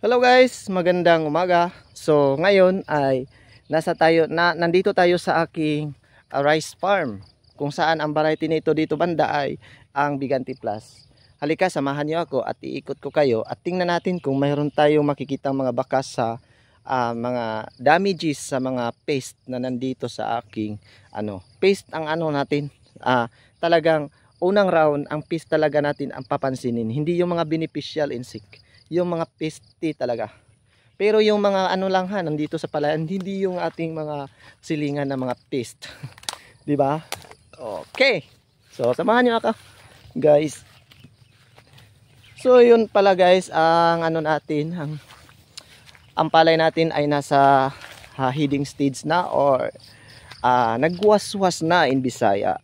Hello guys, magandang umaga. So ngayon ay nandito tayo sa aking rice farm kung saan ang variety nito dito banda ay ang Biganti Plus. Halika, samahan niyo ako at iikot ko kayo at tingnan natin kung mayroon tayong makikitang mga bakas sa mga damages sa mga pest na nandito sa aking pest ang natin. Talagang unang round ang pest talaga natin ang papansinin, hindi yung mga beneficial insect, yung mga peste talaga. Pero yung mga lang nandito sa palayan, hindi yung ating mga silingan na mga pest. 'Di ba? Okay. So samahan niyo ako, guys. So yun pala guys, ang natin, ang palay natin ay nasa heading stage na or nagwaswas na in Bisaya.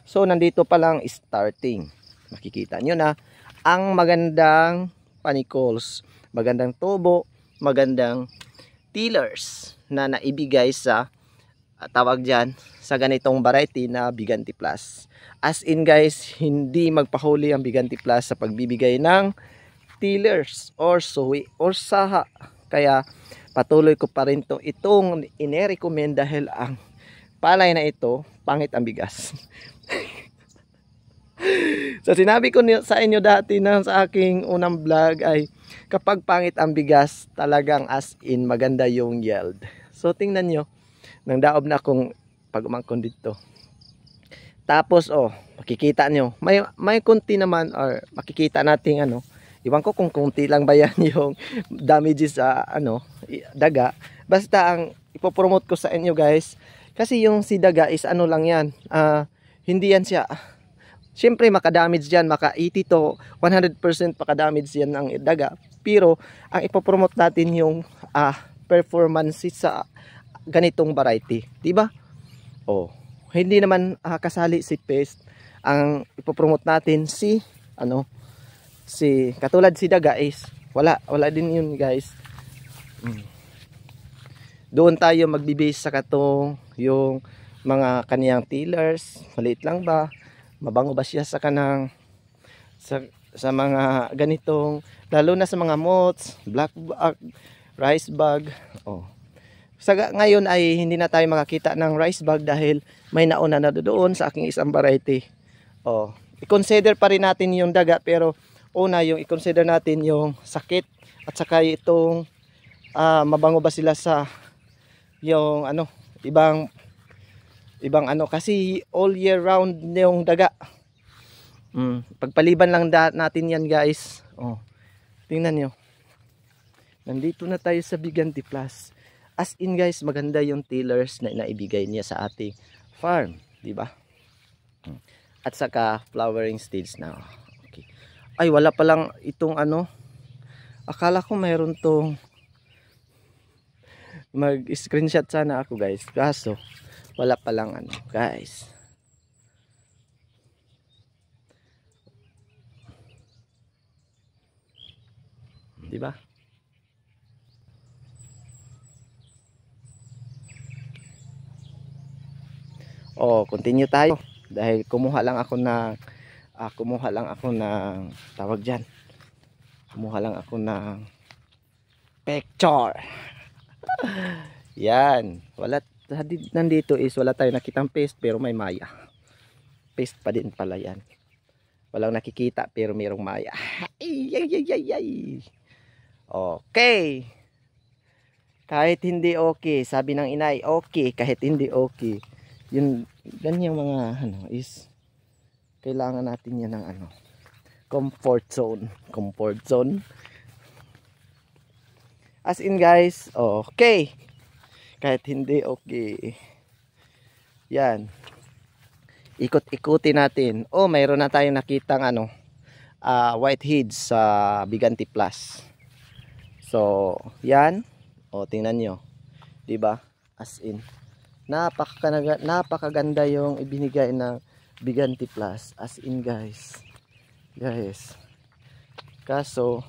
So nandito pa lang starting. Makikita nyo na ang magandang panicles, magandang tubo, magandang tillers na naibigay sa tawag dyan sa ganitong variety na Biganti Plus. As in guys, hindi magpahuli ang Biganti Plus sa pagbibigay ng tillers or suwi or saha. Kaya patuloy ko pa rin itong ine-recommend dahil ang palay na ito pangit ang bigas. So sinabi ko sa inyo dati na sa aking unang vlog ay kapag pangit ang bigas, talagang as in maganda yung yield. So tingnan nyo, nang daob na akong pag-umangkon dito. Tapos makikita nyo, may konti naman or makikita nating iwan ko kung konti lang ba yan yung damages sa daga. Basta ang ipopromote ko sa inyo guys, kasi yung si daga is lang yan, hindi yan siya. Siyempre makadamage yan, maka 80 to 100% makadamage yan ang daga. Pero ang ipopromote natin yung performance sa ganitong variety, 'di ba? Hindi naman kasali si pest. Ang ipopromote natin si katulad si daga is wala din yun guys. Doon tayo magbibase sa katong yung mga kaniyang tillers, maliit lang ba, mabango ba siya sa kanang sa mga ganitong, lalo na sa mga moths, black bug, rice bug. Ngayon ay hindi na tayo makakita ng rice bug dahil may nauna na doon sa aking isang variety. I-consider pa rin natin yung daga, pero una yung i-consider natin yung sakit at saka itong mabango ba sila sa yung ibang kasi all year round yung daga. Pagpaliban lang natin yan guys. Tingnan nyo, nandito na tayo sa Biganti Plus. As in guys, maganda yung tillers na naibigay niya sa ating farm, di ba? At saka flowering stage na. Okay. Ay, wala pa lang itong akala ko mayroon tong mag-screenshot sana ako guys, kaso wala pa lang guys. Di ba? Continue tayo dahil kumuha lang ako ng tawag diyan. Kumuha lang ako ng picture. Yan, nandito is wala tayong nakitang paste pero may maya. Paste pa din pala yan. Walang nakikita pero mayroong maya. Okay. Kahit hindi okay, sabi ng inay, okay kahit hindi okay. Yun, ganyang mga is kailangan natin yan ng comfort zone. As in guys, okay kahit hindi okay. Yan, ikot-ikutin natin. Mayroon na tayong nakitang whiteheads sa Biganti Plus. So yan, tingnan nyo, diba? As in napakaganda yung ibinigay ng Biganti Plus. As in guys, kaso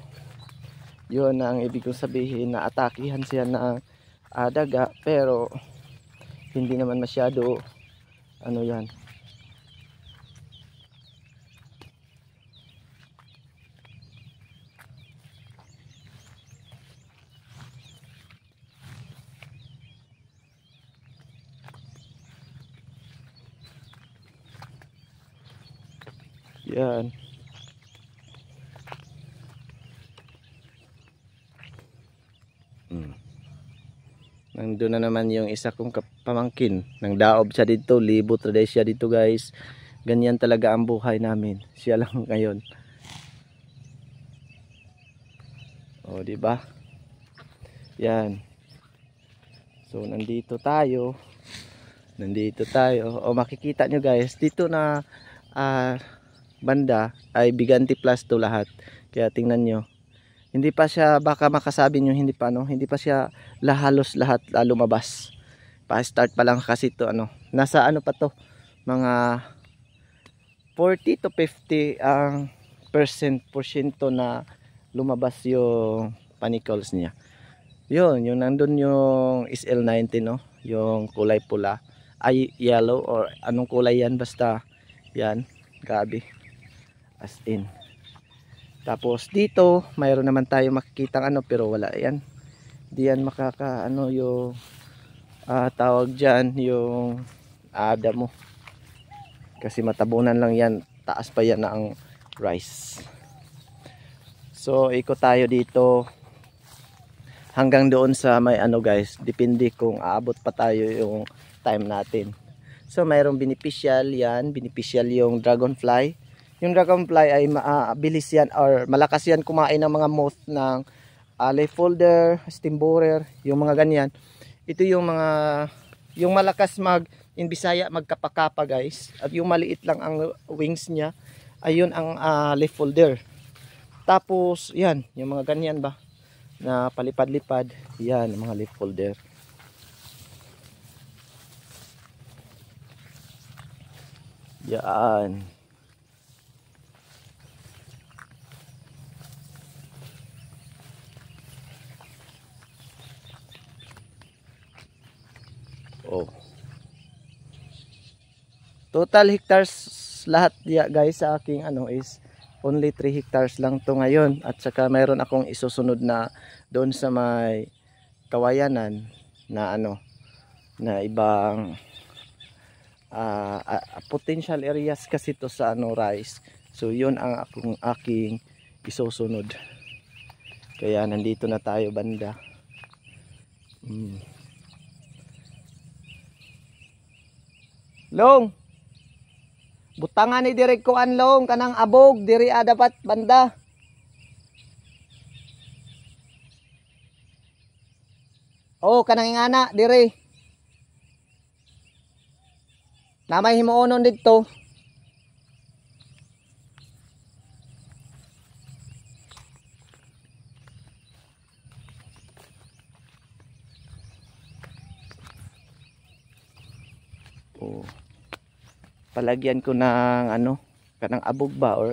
yun ang ibig kong sabihin, na atakihan siya ng daga, pero hindi naman masyado yan. Yan. Nandun na naman yung isa kong pamangkin. Nang daob siya dito, libot na siya dito guys. Ganyan talaga ang buhay namin. Siya lang ngayon. O, di ba? Yan. So, nandito tayo. O, makikita nyo guys, dito na banda ay Bigante Plus to lahat. Kaya tingnan nyo. Hindi pa siya, baka makasabi nyo, hindi pa siya halos lahat lumabas. Pa-start pa lang kasi to nasa pa to, mga 40 to 50 ang porsyento na lumabas yung panicles niya. Yung nandun yung SL19 yung kulay pula, ay yellow or anong kulay yan, basta yan, grabe, as in. Tapos dito mayroon naman tayo makikitang pero wala yan, di yan makaka yung tawag dyan, yung damo, kasi matabunan lang yan, taas pa yan na ang rice. So ikot tayo dito hanggang doon sa may guys, depende kung aabot pa tayo yung time natin. So mayroong beneficial yan, beneficial yung dragonfly. Yung dragonfly ay mabilis yan or malakas yan kumain ng mga moth ng leaf folder, stem borer, yung mga ganyan. Ito yung mga, yung malakas in Bisaya magkapakapa guys, at yung maliit lang ang wings niya, ayun ang leaf folder. Tapos yan, yung mga ganyan ba na palipad-lipad, yan mga leaf folder. Yan. Oh. Total hectares lahat guys sa aking is only 3 hectares lang to ngayon, at saka mayroon akong isusunod na doon sa may Kawayanan na na ibang potential areas kasi to sa rice. So yun ang aking isusunod. Kaya nandito na tayo banda. Long, butangan ni direk ko long kanang abog diri dapat banda. Oh, kanang ingana diri. Namay himuonon dito. Oh. Palagyan ko ng kanang abog ba or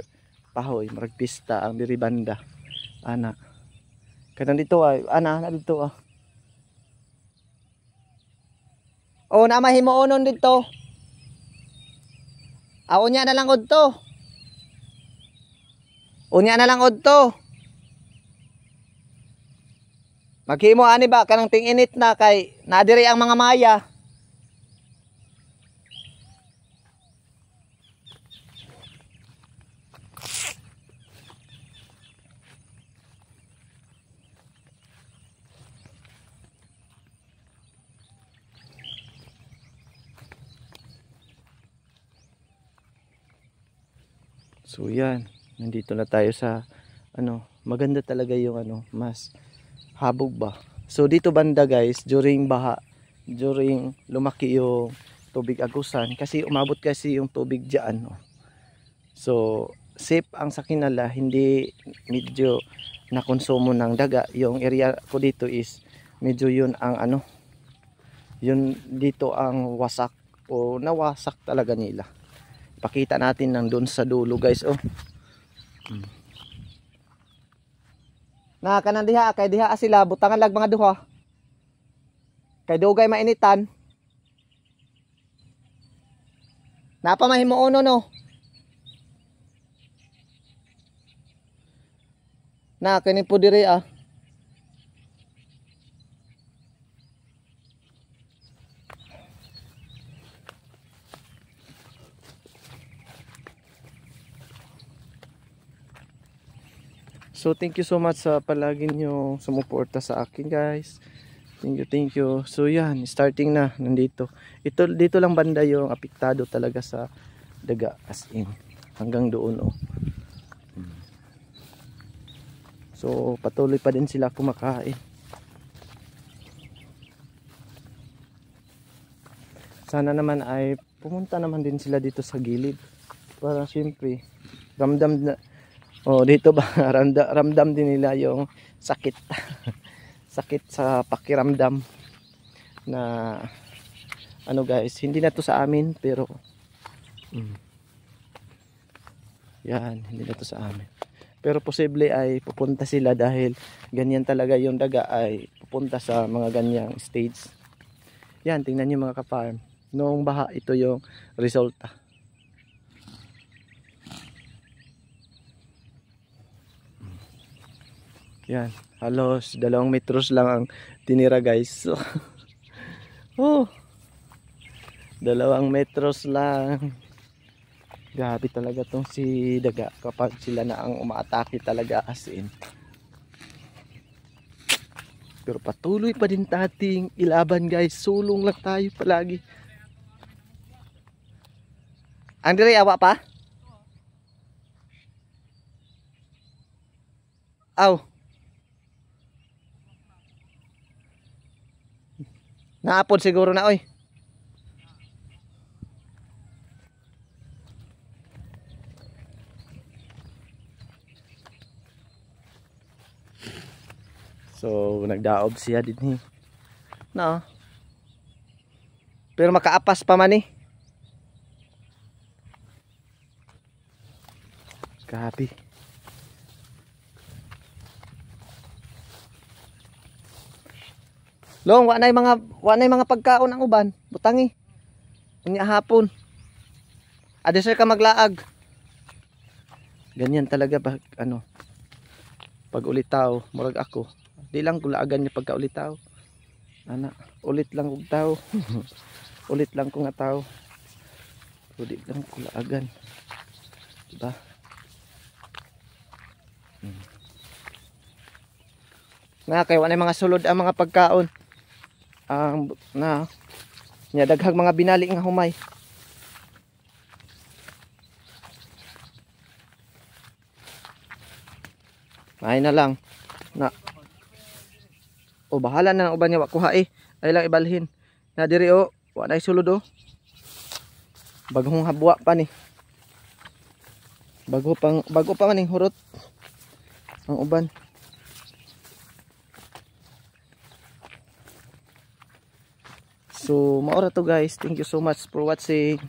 pahoy, marag pista ang diri banda. Ana. Kanang dito ana dito Oh, na mahimuonon dito. Unya na lang udto. Unya na lang udto. Maghimo ani ba kanang ting-init na kay nadiri ang mga maya. So yan, nandito na tayo sa maganda talaga yung mas habog ba. So dito banda guys, during baha, during lumaki yung tubig agusan, kasi umabot kasi yung tubig diyan. So safe ang sakinala, hindi medyo na konsumo ng daga. Yung area ko dito is medyo yun ang yun dito ang wasak o nawasak talaga nila. Pakita natin nandun sa dulo guys. Na kanan diha kay diha sila butangan lag mga duha. Kay dugay mainitan. Napa mahimuono no. Na kani po diri So thank you so much sa palagi nyo sumuporta sa akin guys. Thank you. So yan, starting na nandito. Dito lang banda yung apektado talaga sa daga, as in hanggang doon oh. So patuloy pa din sila kumakain. Sana naman ay pumunta naman din sila dito sa gilid para siyempre ramdam na dito ba ramdam din nila yung sakit. Sakit sa pakiramdam na ano guys, hindi na to sa amin pero yan, hindi na to sa amin pero posible ay pupunta sila dahil ganyan talaga yung daga, ay pupunta sa mga ganyang stage. Yan, tingnan nyo mga ka-farm, noong baha ito yung resulta. Yan, halos 2 metros lang ang tinira guys. So, 2 metros lang. Grabe talaga tong si daga kapag sila na ang umaatake talaga, as in. Pero patuloy pa din tating ilaban guys. Sulong lang tayo palagi. Andre, awa pa? Aw. Naapod siguro na oy. So nagdaob siya din eh. No. Pero makaapas pa man eh. Grabe. Long, wa nay mga pagkaon ang uban, butangi. Unya hapon. Ade sir ka maglaag. Ganyan talaga pag ano. Pag ulitaw, murag ako. Di lang kulaagan niya pagka ulitaw. Ana, ulit lang og tao. Ulit lang ko nga tao. Di lang kulaagan. Diba? Na kay wa nay mga sulod ang mga pagkaon. Nya daghang mga binali nga humay. Ay na lang na bahala na ng uban niya wa kuha eh. Ay lang ibalhin na diri o wa nay sulod o. Bagong habwa pa ni. Bago pa man ning hurot ang uban. So maura to guys. Thank you so much for watching.